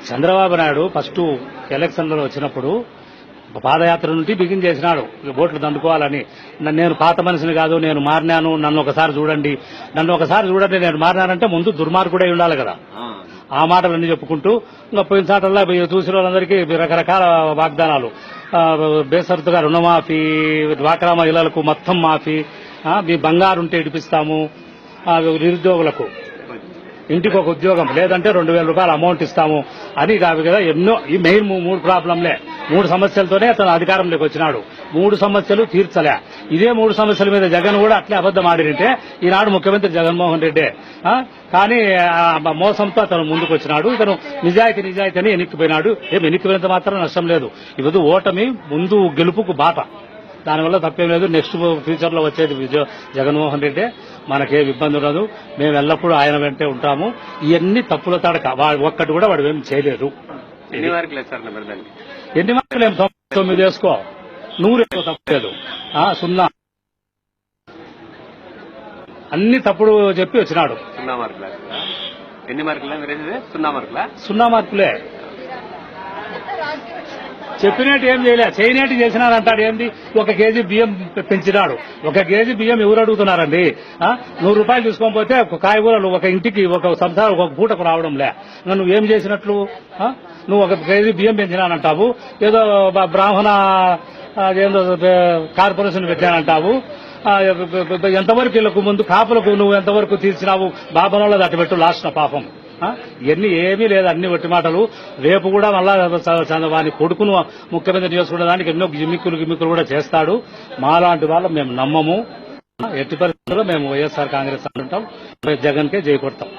Chandrababu Naidu first ఎలక్షన్లలో వచ్చినప్పుడు పాదయాత్ర నుండి బిగిన్ చేసినాడు ఓట్లు దండుకోవాలని. నేను పాత మనిషిని కాదు, నేను మారినాను, నన్ను ఒకసారి చూడండి నేను మారినానంటే ముందు దుర్మార్గుడై ఉండాలి కదా. ఆ మాటలన్నీ చెప్పుకుంటూ ఇంకా పోయిన సాటల్లా చూసిన వాళ్ళందరికీ రకరకాల వాగ్దానాలు, బేసరతుగా రుణమాఫీ, డ్వాక్రా మహిళలకు మొత్తం మాఫీ, మీ బంగారు ఉంటే ఇడిపిస్తాము, నిరుద్యోగులకు ఇంటికి ఒక ఉద్యోగం లేదంటే 2,000 రూపాయలు అమౌంట్ ఇస్తాము అని కాదు కదా. ఎన్నో ఈ మెయిన్ 3 ప్రాబ్లంలే, 3 సమస్యలతోనే అతను అధికారంలోకి వచ్చినాడు. 3 సమస్యలు తీర్చలే. ఇదే 3 సమస్యల మీద జగన్ కూడా అట్లే అబద్దం ఆడినంటే ఈనాడు ముఖ్యమంత్రి జగన్మోహన్ రెడ్డి. కానీ మోసంతో అతను ముందుకు వచ్చినాడు. ఇతను నిజాయితీ అని ఎన్నికపోయినాడు. ఎన్నికపోయినంత మాత్రం నష్టం లేదు. ఇది ఓటమి ముందు గెలుపుకు బాట, దానివల్ల తప్పేం లేదు. నెక్స్ట్ ఫ్యూచర్ లో వచ్చేది జగన్మోహన్ రెడ్డి. మనకే ఇబ్బంది ఉండదు. మేము ఎల్లప్పుడూ ఆయన వెంటే ఉంటాము. ఇవన్నీ తప్పుల తడక, ఒక్కటి కూడా వాడు ఏం చేయలేదు. ఎన్ని మార్కులు ఏం 99 వేసుకో, 100 తప్పలేదు. 0 అన్ని తప్పుడు చెప్పి వచ్చినాడు. 0 మార్కులు. ఎన్ని మార్కులు? 0 మార్కులే. చెప్పినట్టు ఏం చేయలే, చేయనట్టు చేసినారంటాడు. ఏంది? 1 కేజీ బియ్యం పెంచినాడు. 1 కేజీ బియ్యం ఎవరు అడుగుతున్నారండి? 100 రూపాయలు తీసుకొని పోతే ఒక కాయగూరలు ఒక ఇంటికి ఒక సంసారం ఒక పూటకు రావడంలే. నువ్వేం చేసినట్లు? నువ్వు 1 కేజీ బియ్యం పెంచినానంటావు, ఏదో బ్రాహ్మణ ఏదో కార్పొరేషన్ పెట్టానంటావు. ఎంతవరకు వీళ్ళకు ముందు కాపులకు నువ్వు ఎంతవరకు తీర్చినావు? బాబనోళ్ళ దట్ట పెట్టు లాస్ట్ పాపం. ఇవన్నీ ఏమీ లేదు, అన్ని ఒట్టి మాటలు. రేపు కూడా మళ్ళా వాని కొడుకును ముఖ్యమంత్రి చేసుకునే దానికి ఎన్నో గిమ్మిక్కులు కూడా చేస్తాడు. మాలాంటి వాళ్ళు మేము నమ్మము. ఎట్టి పరిస్థితుల్లో మేము వైఎస్ఆర్ కాంగ్రెస్ అంటుంటాం. జగన్ కే జై కొడతాం.